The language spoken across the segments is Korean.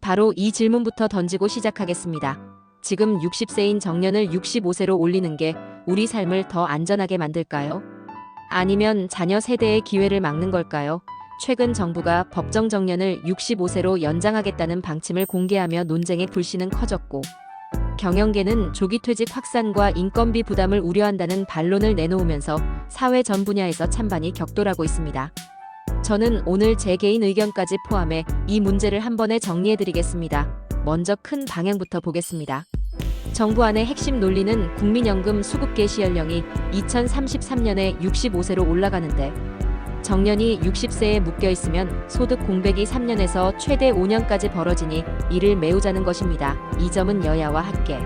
바로 이 질문부터 던지고 시작하겠습니다. 지금 60세인 정년을 65세로 올리는 게 우리 삶을 더 안전하게 만들까요? 아니면 자녀 세대의 기회를 막는 걸까요? 최근 정부가 법정 정년을 65세로 연장하겠다는 방침을 공개하며 논쟁의 불씨는 커졌고, 경영계는 조기 퇴직 확산과 인건비 부담을 우려한다는 반론을 내놓으면서 사회 전 분야에서 찬반이 격돌하고 있습니다. 저는 오늘 제 개인 의견까지 포함해 이 문제를 한 번에 정리해드리겠습니다. 먼저 큰 방향부터 보겠습니다. 정부 안의 핵심 논리는 국민연금 수급 개시 연령이 2033년에 65세로 올라가는데, 정년이 60세에 묶여있으면 소득 공백이 3년에서 최대 5년까지 벌어지니 이를 메우자는 것입니다. 이 점은 여야와 학계,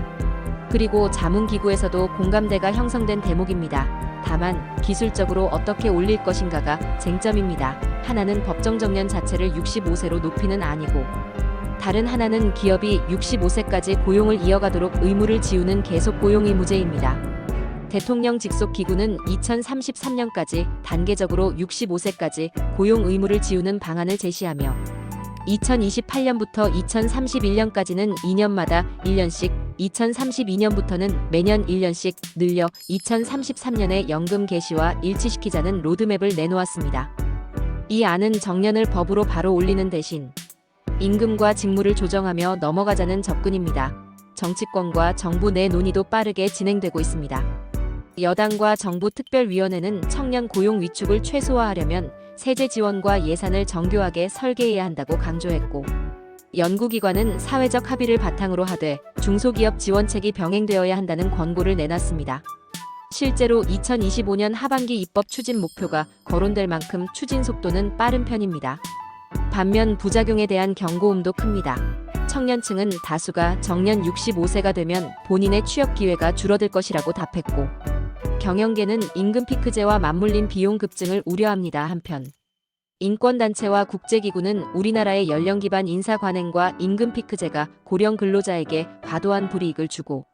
그리고 자문기구에서도 공감대가 형성된 대목입니다. 다만 기술적으로 어떻게 올릴 것인가가 쟁점입니다. 하나는 법정 정년 자체를 65세로 높이는 아니고, 다른 하나는 기업이 65세까지 고용을 이어가도록 의무를 지우는 계속 고용 의무제입니다. 대통령 직속 기구는 2033년까지 단계적으로 65세까지 고용 의무를 지우는 방안을 제시하며, 2028년부터 2031년까지는 2년마다 1년씩, 2032년부터는 매년 1년씩 늘려 2033년에 연금 개시와 일치시키자는 로드맵을 내놓았습니다. 이 안은 정년을 법으로 바로 올리는 대신 임금과 직무를 조정하며 넘어가자는 접근입니다. 정치권과 정부 내 논의도 빠르게 진행되고 있습니다. 여당과 정부 특별위원회는 청년 고용 위축을 최소화하려면 세제 지원과 예산을 정교하게 설계해야 한다고 강조했고, 연구기관은 사회적 합의를 바탕으로 하되 중소기업 지원책이 병행되어야 한다는 권고를 내놨습니다. 실제로 2025년 하반기 입법 추진 목표가 거론될 만큼 추진 속도는 빠른 편입니다. 반면 부작용에 대한 경고음도 큽니다. 청년층은 다수가 정년 65세가 되면 본인의 취업 기회가 줄어들 것이라고 답했고, 경영계는 임금 피크제와 맞물린 비용 급증을 우려합니다. 한편 인권단체와 국제기구는 우리나라의 연령 기반 인사 관행과 임금 피크제가 고령 근로자에게 과도한 불이익을 주고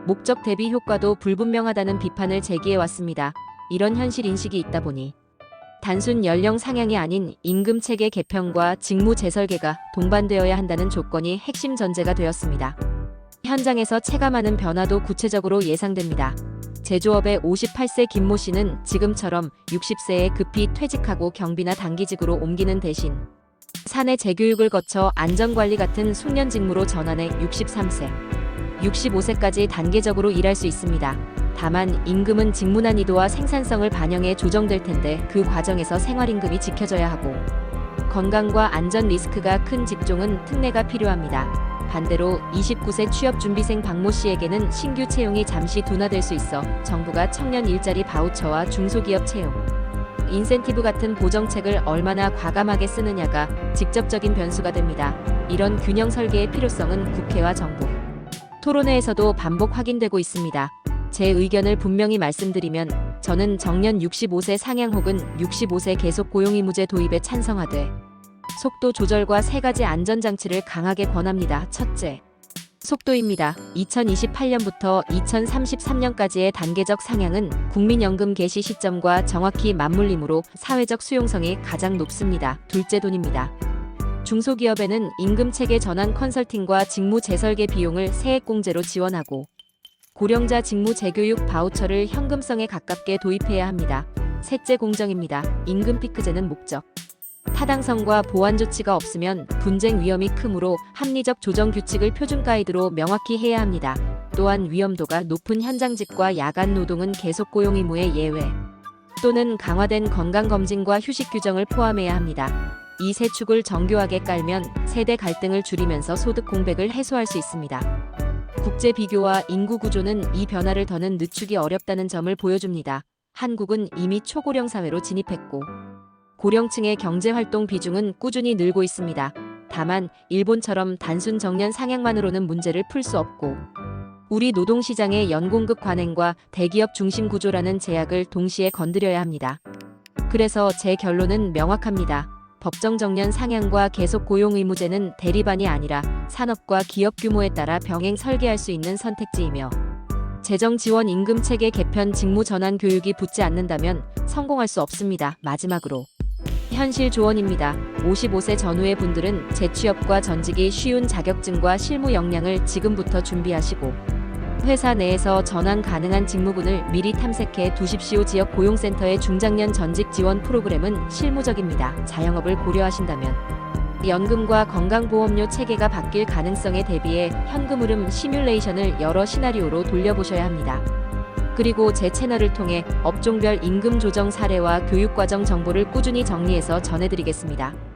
목적 대비 효과도 불분명하다는 비판을 제기해왔습니다. 이런 현실 인식이 있다 보니 단순 연령 상향이 아닌 임금 체계 개편과 직무 재설계가 동반되어야 한다는 조건이 핵심 전제가 되었습니다. 현장에서 체감하는 변화도 구체적으로 예상됩니다. 제조업의 58세 김모 씨는 지금처럼 60세에 급히 퇴직하고 경비나 단기직으로 옮기는 대신 사내 재교육을 거쳐 안전관리 같은 숙련 직무로 전환해 63세, 65세까지 단계적으로 일할 수 있습니다. 다만 임금은 직무 난이도와 생산성을 반영해 조정될 텐데 그 과정에서 생활임금이 지켜져야 하고, 건강과 안전 리스크가 큰 직종은 특례가 필요합니다. 반대로 29세 취업준비생 박모 씨에게는 신규 채용이 잠시 둔화될 수 있어 정부가 청년 일자리 바우처와 중소기업 채용, 인센티브 같은 보정책을 얼마나 과감하게 쓰느냐가 직접적인 변수가 됩니다. 이런 균형 설계의 필요성은 국회와 정부, 토론회에서도 반복 확인되고 있습니다. 제 의견을 분명히 말씀드리면 저는 정년 65세 상향 혹은 65세 계속 고용의무제 도입에 찬성하되 속도 조절과 세 가지 안전장치를 강하게 권합니다. 첫째, 속도입니다. 2028년부터 2033년까지의 단계적 상향은 국민연금 개시 시점과 정확히 맞물리므로 사회적 수용성이 가장 높습니다. 둘째, 돈입니다. 중소기업에는 임금체계 전환 컨설팅과 직무 재설계 비용을 세액공제로 지원하고, 고령자 직무 재교육 바우처를 현금성에 가깝게 도입해야 합니다. 셋째, 공정입니다. 임금 피크제는 목적, 타당성과 보완 조치가 없으면 분쟁 위험이 크므로 합리적 조정 규칙을 표준 가이드로 명확히 해야 합니다. 또한 위험도가 높은 현장직과 야간 노동은 계속 고용 의무의 예외, 또는 강화된 건강검진과 휴식 규정을 포함해야 합니다. 이 세 축을 정교하게 깔면 세대 갈등을 줄이면서 소득 공백을 해소할 수 있습니다. 국제 비교와 인구 구조는 이 변화를 더는 늦추기 어렵다는 점을 보여줍니다. 한국은 이미 초고령 사회로 진입했고, 고령층의 경제활동 비중은 꾸준히 늘고 있습니다. 다만 일본처럼 단순 정년 상향만으로는 문제를 풀 수 없고, 우리 노동시장의 연공급 관행과 대기업 중심 구조라는 제약을 동시에 건드려야 합니다. 그래서 제 결론은 명확합니다. 법정 정년 상향과 계속 고용 의무제는 대립안이 아니라 산업과 기업 규모에 따라 병행 설계할 수 있는 선택지이며, 재정 지원 임금 체계 개편 직무 전환 교육이 붙지 않는다면 성공할 수 없습니다. 마지막으로 현실 조언입니다. 55세 전후의 분들은 재취업과 전직이 쉬운 자격증과 실무 역량을 지금부터 준비하시고 회사 내에서 전환 가능한 직무군을 미리 탐색해 두십시오. 지역 고용센터의 중장년 전직 지원 프로그램은 실무적입니다. 자영업을 고려하신다면 연금과 건강보험료 체계가 바뀔 가능성에 대비해 현금 흐름 시뮬레이션을 여러 시나리오로 돌려보셔야 합니다. 그리고 제 채널을 통해 업종별 임금 조정 사례와 교육과정 정보를 꾸준히 정리해서 전해드리겠습니다.